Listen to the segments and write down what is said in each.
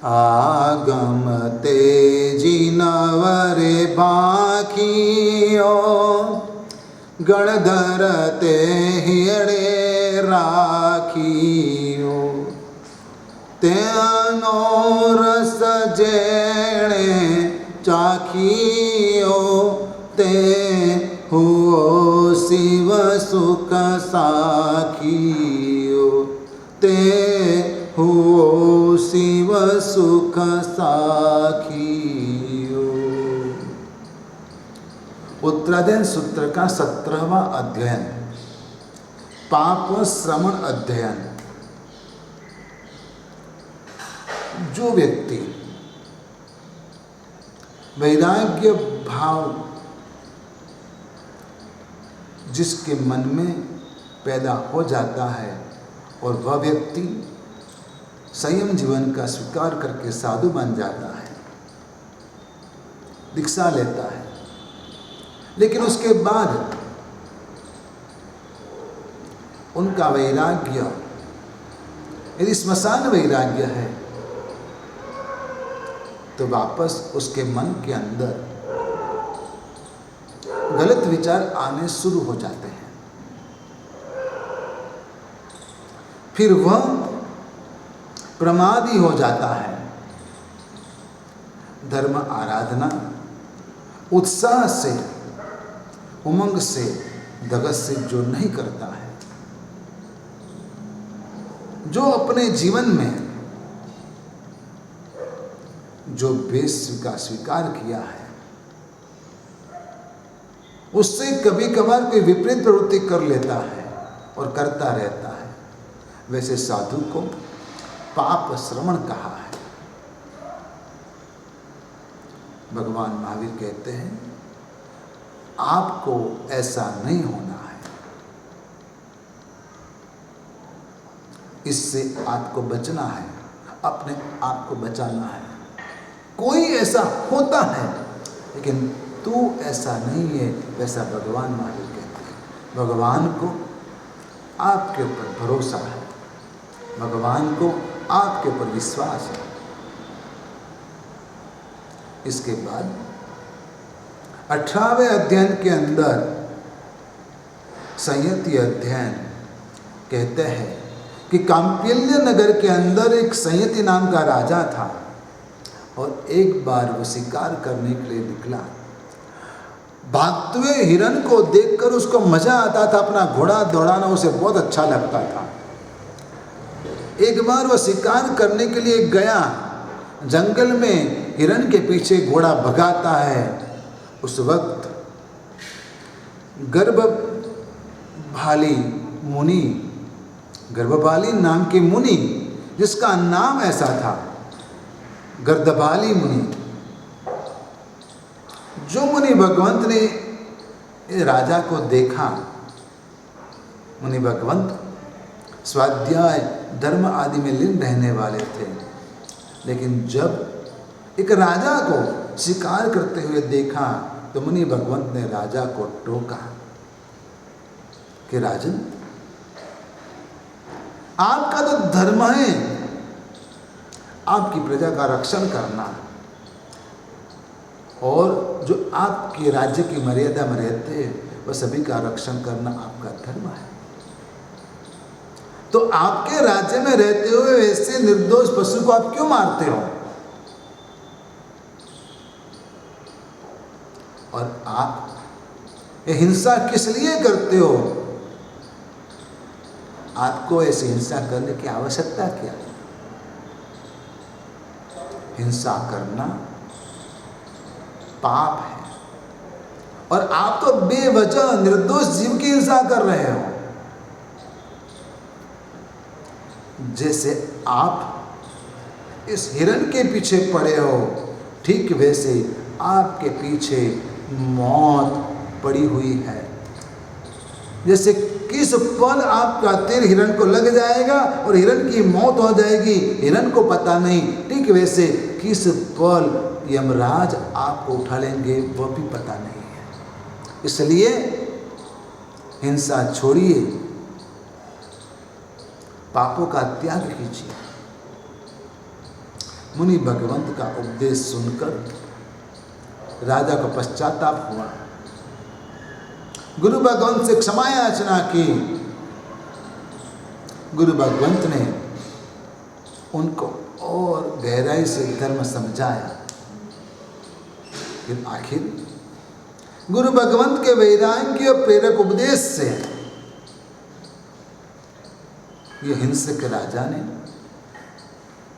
आगम तेजी नवरे भाखियो गणधर ते हियड़े राखियो तेनो रस जेणे चाखियो ते हुओ शिव सुख साखियो ते हुओ शिव सुख साखियो। उत्तरायण सूत्र का 17वां अध्ययन, पाप श्रवण अध्ययन। जो व्यक्ति वैराग्य भाव जिसके मन में पैदा हो जाता है और वह व्यक्ति संयम जीवन का स्वीकार करके साधु बन जाता है, दीक्षा लेता है, लेकिन उसके बाद उनका वैराग्य यदि स्मशान वैराग्य है तो वापस उसके मन के अंदर गलत विचार आने शुरू हो जाते हैं। फिर वह प्रमादी हो जाता है। धर्म आराधना उत्साह से, उमंग से, धगस से जो नहीं करता है, जो अपने जीवन में जो बेस का स्वीकार किया है उससे कभी कभार कोई विपरीत प्रवृत्ति कर लेता है और करता रहता है, वैसे साधु को पाप श्रवण कहा है। भगवान महावीर कहते हैं आपको ऐसा नहीं होना है, इससे आपको बचना है, अपने आप को बचाना है। कोई ऐसा होता है लेकिन तू ऐसा नहीं है, वैसा भगवान महावीर कहते हैं। भगवान को आपके ऊपर भरोसा है, भगवान को आपके ऊपर विश्वास है। इसके बाद 18वें अध्ययन के अंदर संयति अध्ययन कहते हैं कि कांपिल्य नगर के अंदर एक संयति नाम का राजा था और एक बार वो शिकार करने के लिए निकला। भागते हुए हिरण को देखकर उसको मजा आता था, अपना घोड़ा दौड़ाना उसे बहुत अच्छा लगता था। एक बार वह शिकार करने के लिए गया, जंगल में हिरण के पीछे घोड़ा भगाता है। उस वक्त गर्भभाली मुनि, गर्भभाली नाम के मुनि जिसका नाम ऐसा था, गर्दभाली मुनि, जो मुनि भगवंत ने राजा को देखा, मुनि भगवंत स्वाध्याय धर्म आदि में लीन रहने वाले थे, लेकिन जब एक राजा को शिकार करते हुए देखा तो मुनि भगवंत ने राजा को टोका कि राजन, आपका तो धर्म है आपकी प्रजा का रक्षण करना, और जो आपके राज्य की मर्यादा में रहते हैं वह सभी का रक्षण करना आपका धर्म है। तो आपके राज्य में रहते हुए ऐसे निर्दोष पशु को आप क्यों मारते हो? और आप ये हिंसा किस लिए करते हो? आपको ऐसी हिंसा करने की आवश्यकता क्या है? हिंसा करना पाप है और आप तो बेवजह निर्दोष जीव की हिंसा कर रहे हो। जैसे आप इस हिरण के पीछे पड़े हो, ठीक वैसे आपके पीछे मौत पड़ी हुई है। जैसे किस पल आपका तीर हिरण को लग जाएगा और हिरण की मौत हो जाएगी, हिरण को पता नहीं, ठीक वैसे किस पल यमराज आपको उठा लेंगे वह भी पता नहीं है। इसलिए हिंसा छोड़िए, पापों का त्याग कीजिए। मुनि भगवंत का उपदेश सुनकर राजा को पश्चाताप हुआ, गुरु भगवंत से क्षमा याचना की। गुरु भगवंत ने उनको और गहराई से धर्म समझाया। फिर आखिर गुरु भगवंत के वैराग्य और प्रेरक उपदेश से ये हिंसक राजा ने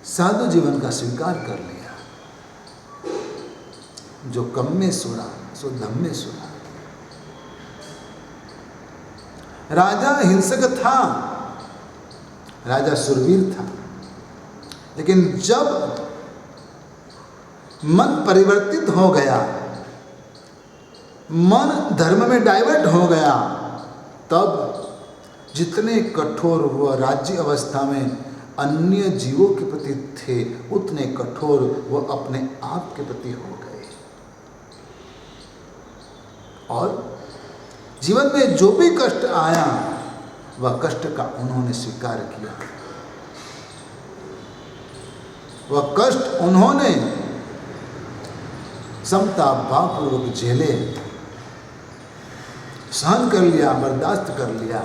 साधु जीवन का स्वीकार कर लिया। जो कम में सुरा सो धम में सुरा। राजा हिंसक था, राजा सुरवीर था, लेकिन जब मन परिवर्तित हो गया, मन धर्म में डाइवर्ट हो गया, तब जितने कठोर वह राज्य अवस्था में अन्य जीवों के प्रति थे, उतने कठोर वह अपने आप के प्रति हो गए। और जीवन में जो भी कष्ट आया, वह कष्ट का उन्होंने स्वीकार किया। वह कष्ट उन्होंने समता भावपूर्वक झेले, सहन कर लिया, बर्दाश्त कर लिया,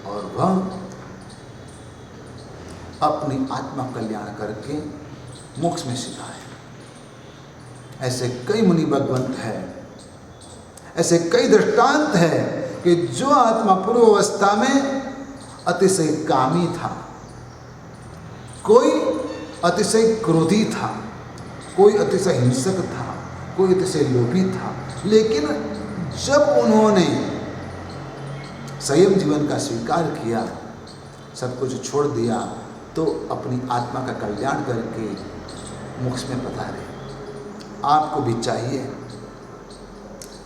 और वह अपनी आत्मा कल्याण करके मोक्ष में सिधाए। ऐसे कई मुनि भगवंत हैं, ऐसे कई दृष्टांत हैं कि जो आत्मा पूर्व अवस्था में अतिशय कामी था, कोई अतिशय क्रोधी था, कोई अतिशय हिंसक था, कोई अतिशय लोभी था, लेकिन जब उन्होंने संयम जीवन का स्वीकार किया, सब कुछ छोड़ दिया, तो अपनी आत्मा का कल्याण करके मोक्ष में पधारे। आपको भी चाहिए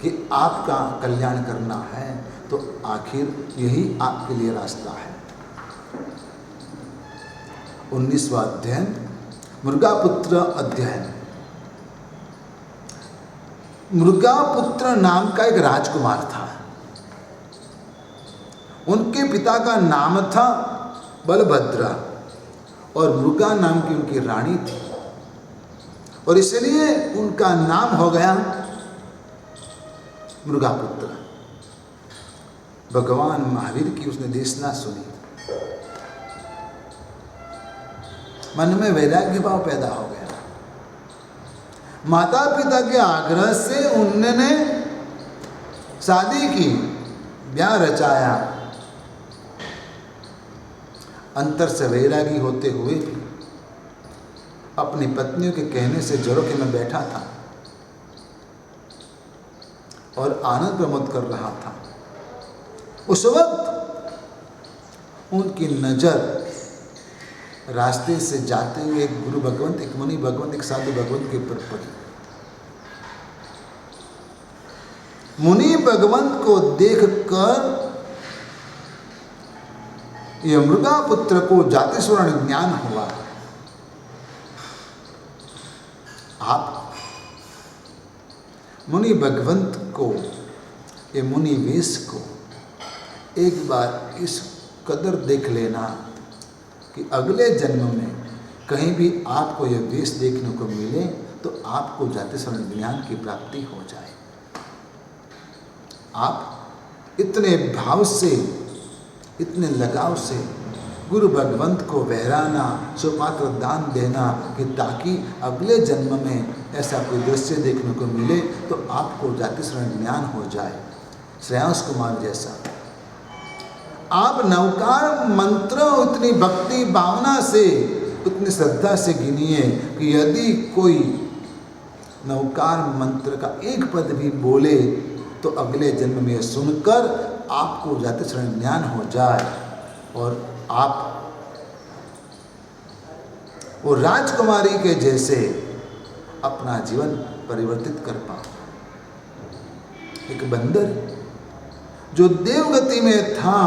कि आपका कल्याण करना है, तो आखिर यही आपके लिए रास्ता है। 19वां अध्ययन, मृगापुत्र अध्ययन। मृगापुत्र नाम का एक राजकुमार था। उनके पिता का नाम था बलभद्रा और मृगा नाम की उनकी रानी थी, और इसलिए उनका नाम हो गया मृगापुत्र। भगवान महावीर की उसने देशना सुनी, मन में वैराग्य भाव पैदा हो गया। माता पिता के आग्रह से उन्होंने शादी की, ब्याह रचाया। अंतर से वैरागी होते हुए भी अपनी पत्नियों के कहने से झरोखे में बैठा था और आनंद प्रमोद कर रहा था। उस वक्त उनकी नजर रास्ते से जाते हुए एक गुरु भगवंत, एक मुनि भगवंत, एक साधु भगवंत के ऊपर पड़ी। मुनि भगवंत को देखकर यह मृगापुत्र को जातिस्वर्ण ज्ञान हुआ। आप मुनि भगवंत को, ये मुनि वेश को एक बार इस कदर देख लेना कि अगले जन्म में कहीं भी आपको यह वेश देखने को मिले तो आपको जातिस्वर्ण ज्ञान की प्राप्ति हो जाए। आप इतने भाव से, इतने लगाव से गुरु भगवंत को बहराना, सुपात्र दान देना कि ताकि अगले जन्म में ऐसा कोई दृश्य देखने को मिले तो आपको जातिस्वर्ण ज्ञान हो जाए। श्रेयांश कुमार जैसा आप नवकार मंत्र उतनी भक्ति भावना से, उतनी श्रद्धा से गिनिए कि यदि कोई नवकार मंत्र का एक पद भी बोले तो अगले जन्म में सुनकर आपको जातिस्वर्ण ज्ञान हो जाए और आप वो राजकुमारी के जैसे अपना जीवन परिवर्तित कर पाओ। एक बंदर जो देवगति में था,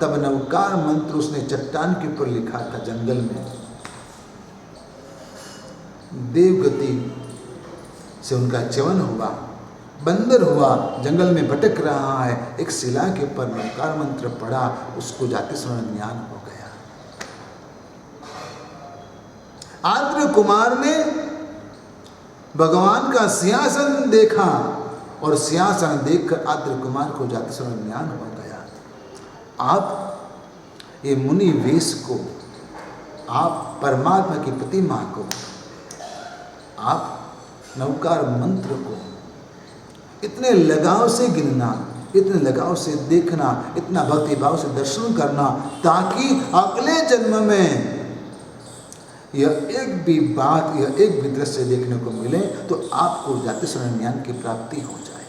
तब नवकार मंत्र उसने चट्टान के ऊपर लिखा था, जंगल में। देवगति से उनका च्यवन हुआ, बंदर हुआ, जंगल में भटक रहा है, एक शिला के ऊपर नवकार मंत्र पढ़ा, उसको जातिस्वर्ण ज्ञान हो गया। आद्र कुमार ने भगवान का सिंहासन देखा और सिंहासन देखकर आद्र कुमार को जाते समय ज्ञान हो गया। आप ये मुनि वेश को, आप परमात्मा की प्रतिमा को, आप नवकार मंत्र को इतने लगाव से गिनना, इतने लगाव से देखना, इतना भक्ति भाव से दर्शन करना, ताकि अगले जन्म में यह एक भी बात, यह एक भी दृश्य देखने को मिले तो आपको जाति शरण ज्ञान की प्राप्ति हो जाए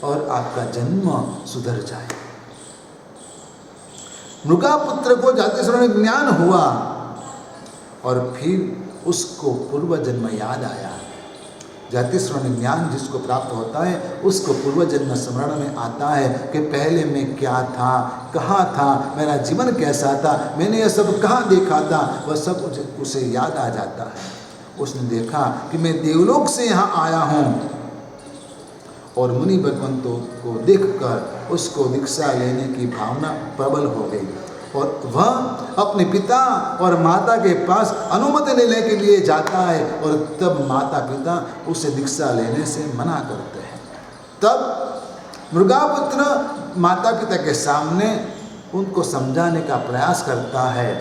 और आपका जन्म सुधर जाए। मृगापुत्र को जाति शरण ज्ञान हुआ और फिर उसको पूर्व जन्म याद आया। जाति श्रवण ज्ञान जिसको प्राप्त होता है उसको पूर्व जन्म स्मरण में आता है कि पहले मैं क्या था, कहाँ था, मेरा जीवन कैसा था, मैंने यह सब कहाँ देखा था, वह सब उसे याद आ जाता है। उसने देखा कि मैं देवलोक से यहाँ आया हूँ और मुनि भगवंतों को देखकर उसको दीक्षा लेने की भावना प्रबल हो गई और वह अपने पिता और माता के पास अनुमति लेने के लिए जाता है और तब माता पिता उसे दीक्षा लेने से मना करते हैं। तब मृगापुत्र माता पिता के सामने उनको समझाने का प्रयास करता है,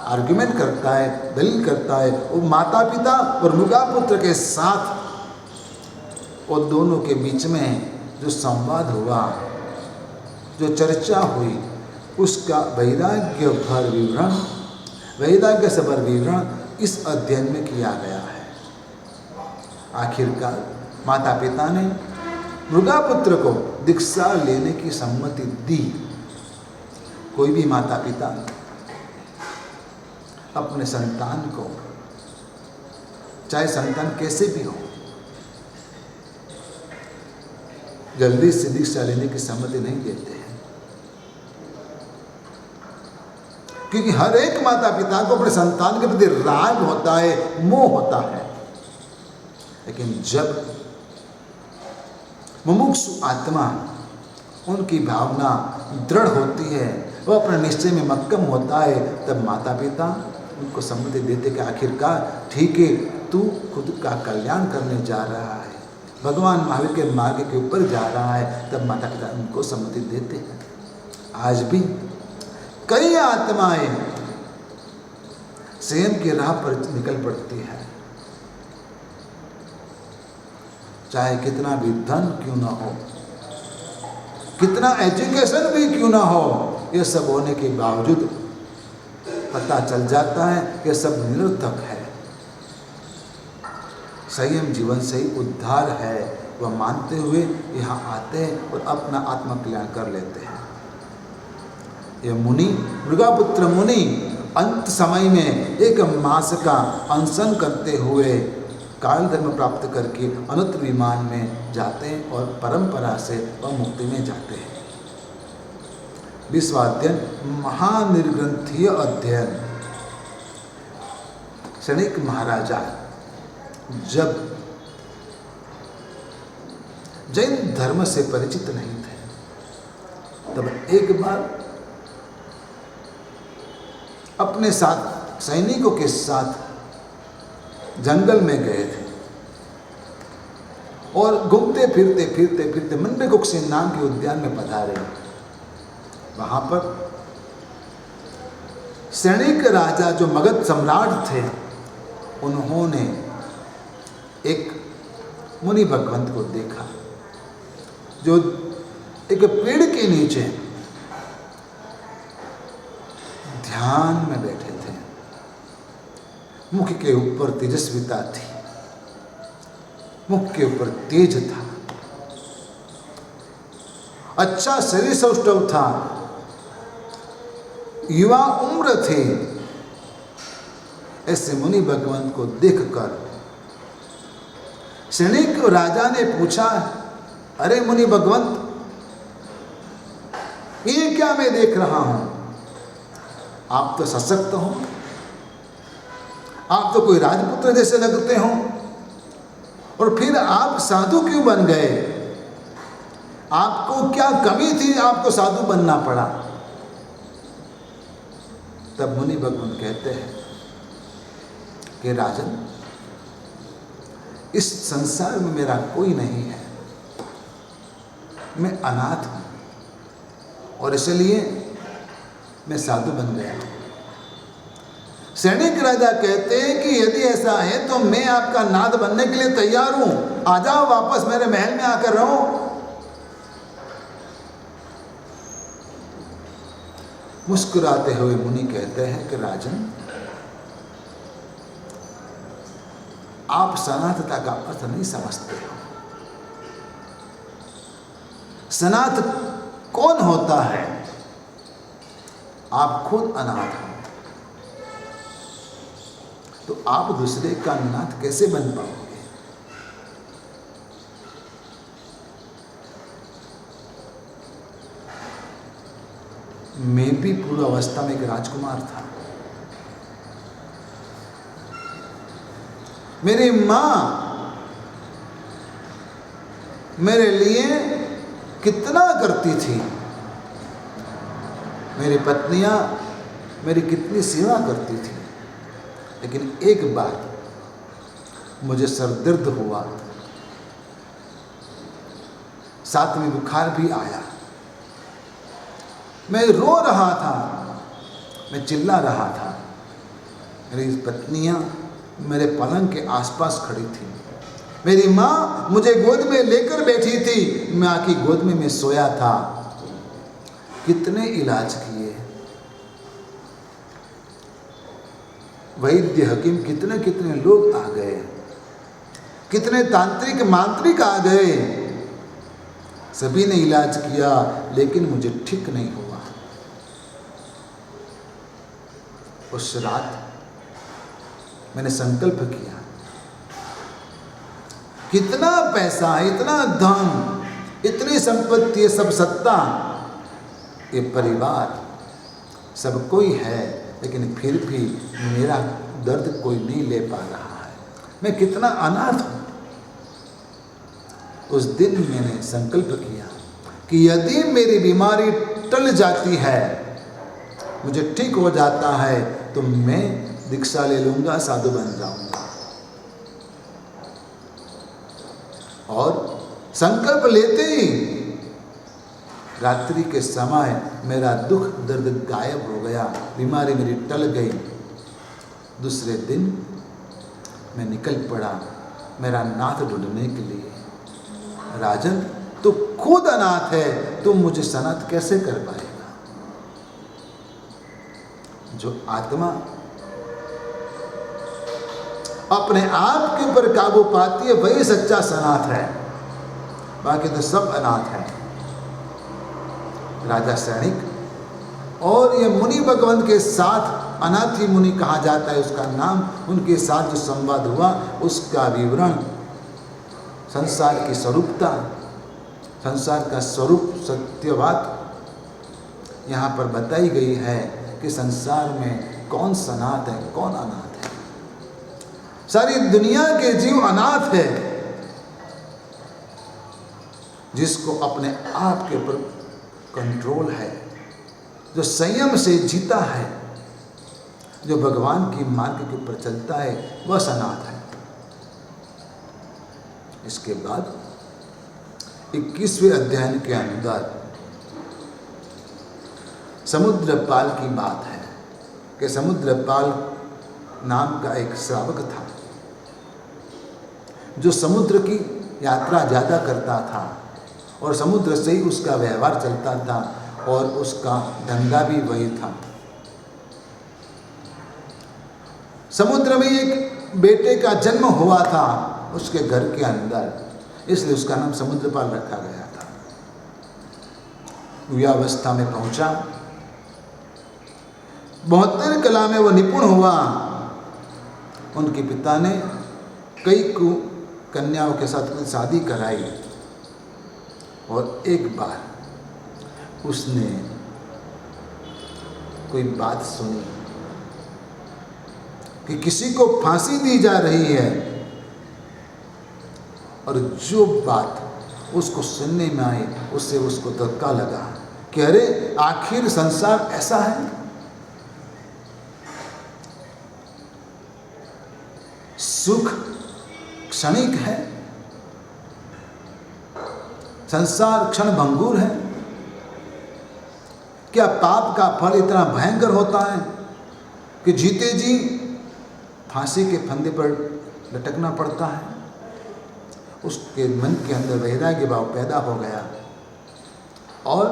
आर्ग्यूमेंट करता है, दलील करता है। वो माता पिता और मृगापुत्र के साथ और दोनों के बीच में जो संवाद हुआ, जो चर्चा हुई, उसका वैराग्य भर विवरण, वैराग्य से भर विवरण इस अध्ययन में किया गया है। आखिरकार माता पिता ने मृगापुत्र को दीक्षा लेने की सम्मति दी। कोई भी माता पिता अपने संतान को, चाहे संतान कैसे भी हो, जल्दी से दीक्षा लेने की सम्मति नहीं देते हैं, क्योंकि हर एक माता पिता को अपने संतान के प्रति राग होता है, मोह होता है। लेकिन जब मुमुक्षु आत्मा, उनकी भावना दृढ़ होती है, वह अपने निश्चय में मक्कम होता है, तब माता पिता उनको सम्मति देते कि आखिरकार ठीक है, तू खुद का कल्याण करने जा रहा है, भगवान महावीर के मार्ग के ऊपर जा रहा है, तब माता पिता उनको सम्मति देते हैं। आज भी कई आत्माएं संयम की राह पर निकल पड़ती है, चाहे कितना भी धन क्यों ना हो, कितना एजुकेशन भी क्यों ना हो, यह सब होने के बावजूद पता चल जाता है कि सब निरर्थक है। संयम जीवन से ही उद्धार है, वह मानते हुए यहाँ आते हैं और अपना आत्म कल्याण कर लेते हैं। यह मुनि, मृगापुत्र मुनि अंत समय में 1 मास का अनशन करते हुए काल धर्म प्राप्त करके अनंत विमान में जाते हैं और परंपरा से वह मुक्ति में जाते हैं। 20वां अध्ययन, महानिर्ग्रंथीय अध्ययन। शनैक महाराजा जब जैन धर्म से परिचित नहीं थे, तब एक बार अपने साथ सैनिकों के साथ जंगल में गए थे और घूमते फिरते मंडकोक्षी नाम के उद्यान में पधारे। वहां पर सैनिक राजा जो मगध सम्राट थे, उन्होंने एक मुनि भगवंत को देखा जो एक पेड़ के नीचे ध्यान में बैठे थे। मुख के ऊपर तेजस्विता थी, मुख के ऊपर तेज था, अच्छा शरीर सौष्ठव था, युवा उम्र थे। ऐसे मुनि भगवंत को देखकर सैनिक राजा ने पूछा, अरे मुनि भगवंत, ये क्या मैं देख रहा हूं? आप तो सशक्त हो, आप तो कोई राजपुत्र जैसे लगते हो, और फिर आप साधु क्यों बन गए? आपको क्या कमी थी, आपको साधु बनना पड़ा? तब मुनि भगवान कहते हैं, कि राजन, इस संसार में मेरा कोई नहीं है, मैं अनाथ हूं और इसलिए मैं साधु बन गया। सैनिक राजा कहते हैं कि यदि ऐसा है तो मैं आपका नाथ बनने के लिए तैयार हूं, आ जाओ वापस मेरे महल में आकर रहो। मुस्कुराते हुए मुनि कहते हैं कि राजन, आप सनातनता का अर्थ नहीं समझते हो। सनात कौन होता है? आप खुद अनाथ हो, तो आप दूसरे का नाथ कैसे बन पाओगे? मैं भी पूर्व अवस्था में एक राजकुमार था। मेरी मां मेरे लिए कितना करती थी, मेरी पत्नियां मेरी कितनी सेवा करती थी, लेकिन एक बार मुझे सरदर्द हुआ, साथ में बुखार भी आया। मैं रो रहा था, मैं चिल्ला रहा था। मेरी पत्नियां मेरे पलंग के आसपास खड़ी थी। मेरी माँ मुझे गोद में लेकर बैठी थी, माँ की गोद में मैं सोया था। कितने इलाज किए, वैद्य हकीम कितने कितने लोग आ गए, कितने तांत्रिक मांत्रिक आ गए, सभी ने इलाज किया, लेकिन मुझे ठीक नहीं हुआ। उस रात मैंने संकल्प किया, कितना पैसा, इतना धन, इतनी संपत्ति, सब सत्ता, ये परिवार, सब कोई है, लेकिन फिर भी मेरा दर्द कोई नहीं ले पा रहा है। मैं कितना अनाथ हूं। उस दिन मैंने संकल्प किया कि यदि मेरी बीमारी टल जाती है, मुझे ठीक हो जाता है, तो मैं दीक्षा ले लूंगा, साधु बन जाऊंगा। और संकल्प लेते ही रात्रि के समय मेरा दुख दर्द गायब हो गया, बीमारी मेरी टल गई। दूसरे दिन मैं निकल पड़ा मेरा नाथ ढूंढने के लिए। राजन, तू खुद अनाथ है, तू मुझे सनाथ कैसे कर पाएगा? जो आत्मा अपने आप के ऊपर काबू पाती है, वही सच्चा सनाथ है, बाकी तो सब अनाथ है। राजा सैनिक और ये मुनि भगवंत के साथ अनाथी मुनि कहा जाता है, उसका नाम, उनके साथ जो संवाद हुआ उसका विवरण, संसार की स्वरूपता, संसार का स्वरूप, सत्यवाद यहाँ पर बताई गई है कि संसार में कौन सनाथ है, कौन अनाथ है। सारी दुनिया के जीव अनाथ है। जिसको अपने आप के ऊपर कंट्रोल है, जो संयम से जीता है, जो भगवान की मार्ग के ऊपर चलता है, वह सनाथ है। इसके बाद 21वें अध्याय के अंदर समुद्रपाल की बात है कि समुद्रपाल नाम का एक श्रावक था, जो समुद्र की यात्रा ज़्यादा करता था और समुद्र से ही उसका व्यवहार चलता था और उसका धंधा भी वही था। समुद्र में एक बेटे का जन्म हुआ था उसके घर के अंदर, इसलिए उसका नाम समुद्रपाल रखा गया था। युवावस्था में पहुंचा, 72 कला में वो निपुण हुआ। उनके पिता ने कई कन्याओं के साथ शादी कराई और एक बार उसने कोई बात सुनी कि किसी को फांसी दी जा रही है, और जो बात उसको सुनने में आई उससे उसको धक्का लगा कि अरे आखिर संसार ऐसा है। सुख क्षणिक है, संसार क्षण भंगुर है। क्या पाप का फल इतना भयंकर होता है कि जीते जी फांसी के फंदे पर लटकना पड़ता है? उसके मन के अंदर वैराग्य भाव पैदा हो गया और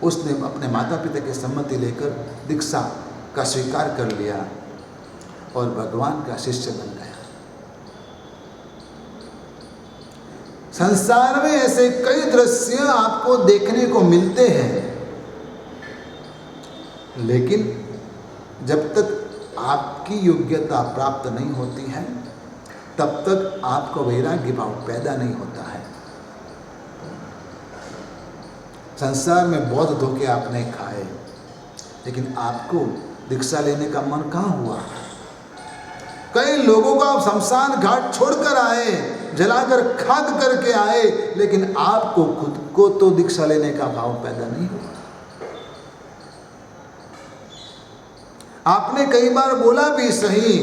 उसने अपने माता पिता की सम्मति लेकर दीक्षा का स्वीकार कर लिया और भगवान का शिष्य बन गया। संसार में ऐसे कई दृश्य आपको देखने को मिलते हैं, लेकिन जब तक आपकी योग्यता प्राप्त नहीं होती है तब तक आपको वैराग्य भाव पैदा नहीं होता है। संसार में बहुत धोखे आपने खाए, लेकिन आपको दीक्षा लेने का मन कहाँ हुआ? कई लोगों को आप शमशान घाट छोड़कर आए, जलाकर खाक करके आए, लेकिन आपको खुद को तो दीक्षा लेने का भाव पैदा नहीं हुआ। आपने कई बार बोला भी सही,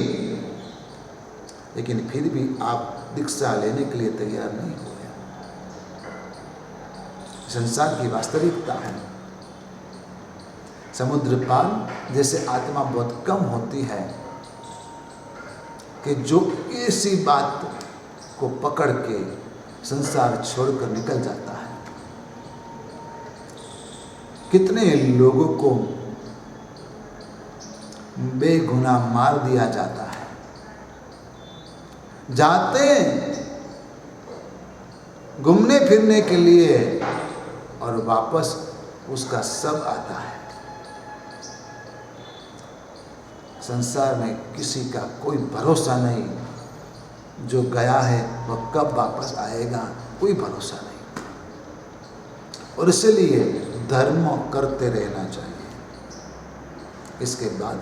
लेकिन फिर भी आप दीक्षा लेने के लिए तैयार नहीं हुए। संसार की वास्तविकता है। समुद्र पार जैसे आत्मा बहुत कम होती है कि जो इसी बात को पकड़ के संसार छोड़कर निकल जाता है। कितने लोगों को बेगुनाह मार दिया जाता है, जाते घूमने फिरने के लिए और वापस उसका सब आता है। संसार में किसी का कोई भरोसा नहीं, जो गया है वह कब वापस आएगा कोई भरोसा नहीं। और इसलिए धर्म करते रहना चाहिए। इसके बाद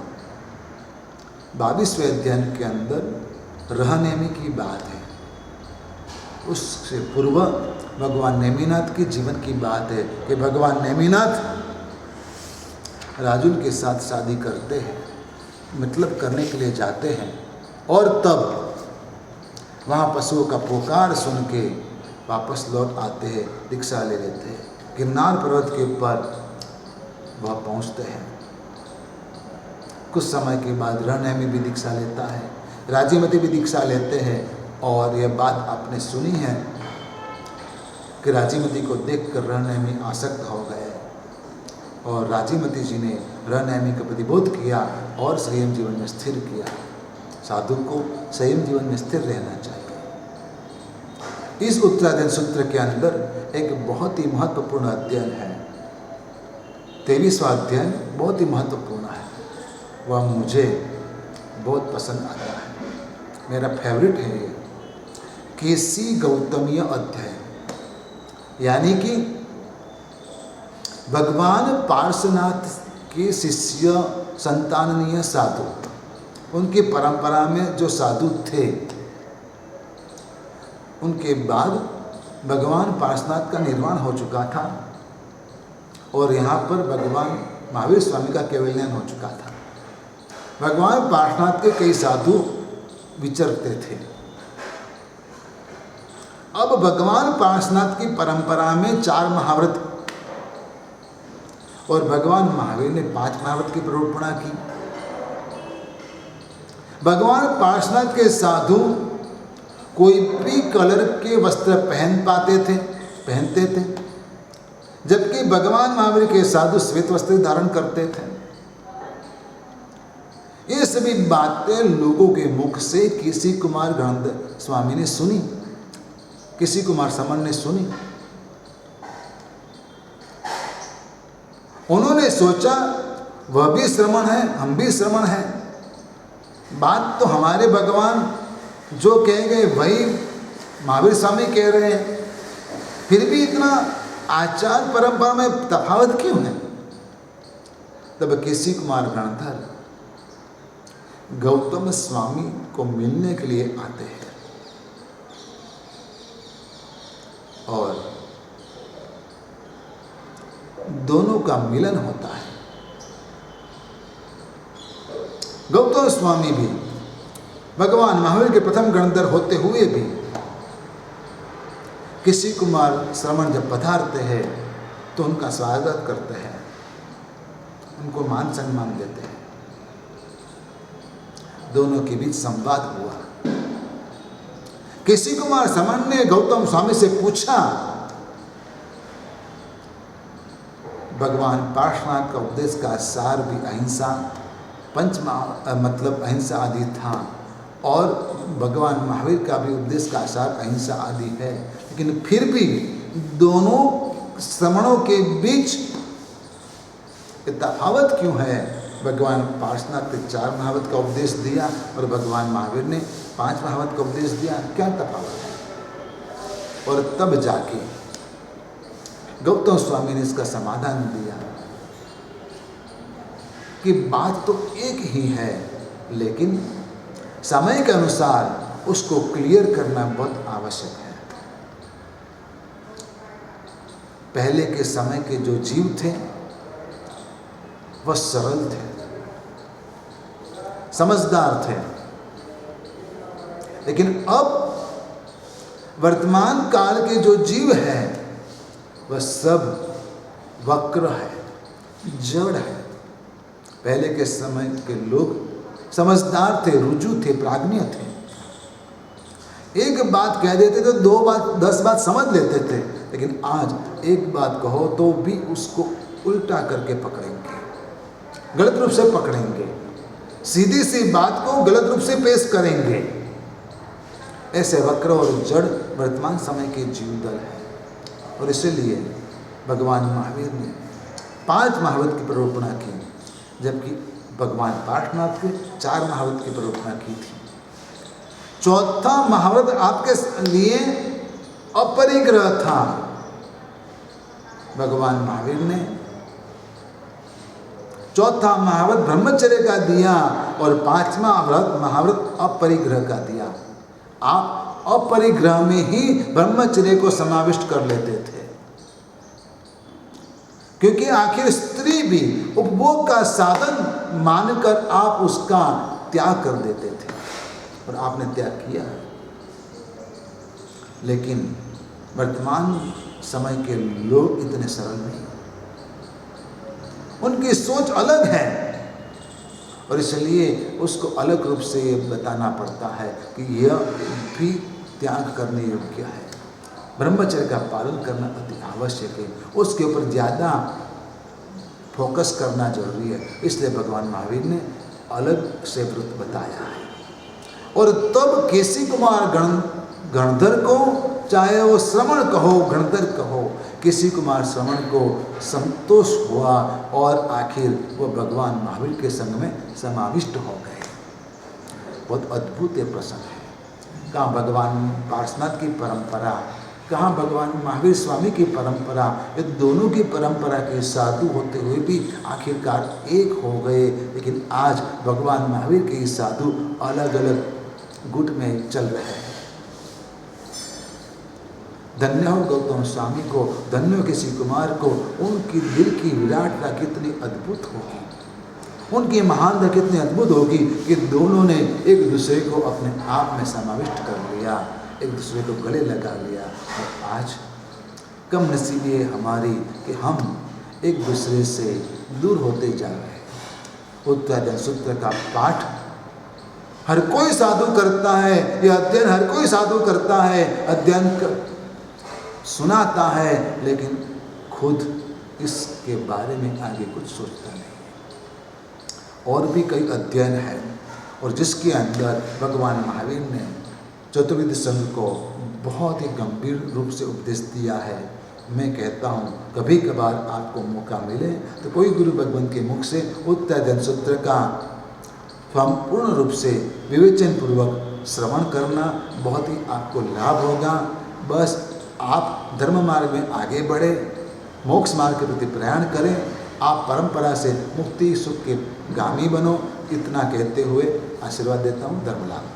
22वें अध्याय के अंदर रहनेमी की बात है। उससे पूर्व भगवान नेमिनाथ के जीवन की बात है कि भगवान नेमिनाथ राजुल के साथ शादी करते हैं, मतलब करने के लिए जाते हैं, और तब वहाँ पशुओं का पुकार सुन के वापस लौट आते हैं, दीक्षा ले लेते हैं। गिरनार पर्वत के ऊपर वह पहुँचते हैं। कुछ समय के बाद रहनेमी भी दीक्षा लेता है, राजीमती भी दीक्षा लेते हैं। और यह बात आपने सुनी है कि राजीमती को देखकर रहनेमी आसक्त हो गए और राजीमती जी ने रहनेमी का प्रतिबोध किया और संयम जीवन में स्थिर किया। साधु को संयम जीवन में स्थिर रहना चाहिए। इस उत्तराध्ययन सूत्र के अंदर एक बहुत ही महत्वपूर्ण अध्ययन है। 23वां अध्ययन बहुत ही महत्वपूर्ण है, वह मुझे बहुत पसंद आता है, मेरा फेवरेट है ये केसी गौतमीय अध्याय। यानी कि भगवान पार्श्वनाथ के शिष्य संताननीय साधु, उनकी परंपरा में जो साधु थे, उनके बाद भगवान पार्श्वनाथ का निर्माण हो चुका था और यहाँ पर भगवान महावीर स्वामी का कैवल्यान हो चुका था। भगवान पार्श्वनाथ के कई साधु विचरते थे। अब भगवान पार्श्वनाथ की परंपरा में 4 महाव्रत और भगवान महावीर ने 5 महाव्रत की प्ररूपणा की। भगवान पार्श्वनाथ के साधु कोई भी कलर के वस्त्र पहनते थे, जबकि भगवान महावीर के साधु श्वेत वस्त्र धारण करते थे। ये सभी बातें लोगों के मुख से केसी कुमार गणधर स्वामी ने सुनी, केसी कुमार समन ने सुनी। उन्होंने सोचा वह भी श्रमण है, हम भी श्रमण हैं, बात तो हमारे भगवान जो कह गए वही महावीर स्वामी कह रहे हैं, फिर भी इतना आचार परंपरा में तफावत क्यों है? तब केसी कुमार गणधर गौतम स्वामी को मिलने के लिए आते हैं और दोनों का मिलन होता है। गौतम स्वामी भी भगवान महावीर के प्रथम गणधर होते हुए भी किसी कुमार श्रमण जब पधारते हैं तो उनका स्वागत करते हैं, उनको मान सम्मान देते हैं। दोनों के बीच संवाद हुआ। किसी कुमार श्रमण ने गौतम स्वामी से पूछा, भगवान पार्श्वनाथ का उपदेश का सार भी अहिंसा, मतलब अहिंसा आदि था, और भगवान महावीर का भी उपदेश का सार अहिंसा आदि है, लेकिन फिर भी दोनों श्रमणों के बीच तफावत क्यों है? भगवान पार्श्वनाथ ने 4 महावत का उपदेश दिया और भगवान महावीर ने 5 महावत का उपदेश दिया, क्या तफावत है? और तब जाके गौतम स्वामी ने इसका समाधान दिया कि बात तो एक ही है, लेकिन समय के अनुसार उसको क्लियर करना बहुत आवश्यक है। पहले के समय के जो जीव थे वह सरल थे, समझदार थे, लेकिन अब वर्तमान काल के जो जीव हैं वह सब वक्र है, जड़ है। पहले के समय के लोग समझदार थे, रुजु थे, प्राज्ञ थे, एक बात कह देते तो 2 बात 10 बात समझ लेते थे, लेकिन आज एक बात कहो तो भी उसको उल्टा करके पकड़ेंगे, गलत रूप से पकड़ेंगे, सीधी सी बात को गलत रूप से पेश करेंगे। ऐसे वक्र और जड़ वर्तमान समय के जीव दल है, और इसलिए भगवान महावीर ने 5 महावत की प्ररोपणा की, जबकि भगवान पार्श्वनाथ के 4 महावत की प्ररोपणा की थी। 4था महावत आपके लिए अपरिग्रह था। भगवान महावीर ने 4था महावत ब्रह्मचर्य का दिया और 5वां महावत अपरिग्रह का दिया। आप अपरिग्रह में ही ब्रह्मचर्य को समाविष्ट कर लेते थे, क्योंकि आखिर स्त्री भी उपभोग का साधन मानकर आप उसका त्याग कर देते थे, और आपने त्याग किया। लेकिन वर्तमान समय के लोग इतने सरल नहीं, उनकी सोच अलग है, और इसलिए उसको अलग रूप से ये बताना पड़ता है कि यह भी त्याग करने योग्य है। ब्रह्मचर्य का पालन करना अति आवश्यक है, उसके ऊपर ज़्यादा फोकस करना जरूरी है। इसलिए भगवान महावीर ने अलग से व्रत बताया है। और तब केसी कुमार गणधर को, चाहे वो श्रमण कहो गणधर कहो, केसी कुमार श्रमण को संतोष हुआ और आखिर वो भगवान महावीर के संग में समाविष्ट हो गए। बहुत अद्भुत ये प्रसंग है। कहाँ भगवान पार्श्वनाथ की परंपरा, कहाँ भगवान महावीर स्वामी की परंपरा, ये दोनों की परंपरा के साधु होते हुए भी आखिरकार एक हो गए। लेकिन आज भगवान महावीर के साधु अलग अलग गुट में चल रहे हैं। धन्य हो गौतम स्वामी को, धन्य हो किसी कुमार को। उनकी दिल की विराटता कितनी अद्भुत होगी, उनकी महानता कितनी अद्भुत होगी कि दोनों ने एक दूसरे को अपने आप में समाविष्ट कर लिया, एक दूसरे को गले लगा लिया। और आज कम नसीबी है हमारी कि हम एक दूसरे से दूर होते जा रहे हैं। उत्तरायण सूत्र का पाठ हर कोई साधु करता है, यह अध्ययन हर कोई साधु करता है, अध्ययन सुनाता है, लेकिन खुद इसके बारे में आगे कुछ सोचता नहीं। और भी कई अध्ययन है, और जिसके अंदर भगवान महावीर ने चतुर्विध संघ को बहुत ही गंभीर रूप से उपदेश दिया है। मैं कहता हूँ कभी कभार आपको मौका मिले तो कोई गुरु भगवान के मुख से उत्तरायण सूत्र का संपूर्ण रूप से विवेचन पूर्वक श्रवण करना, बहुत ही आपको लाभ होगा। बस आप धर्म मार्ग में आगे बढ़े, मोक्ष मार्ग के प्रति प्रयाण करें, आप परंपरा से मुक्ति सुख के गामी बनो। इतना कहते हुए आशीर्वाद देता हूँ। धर्म लाभ।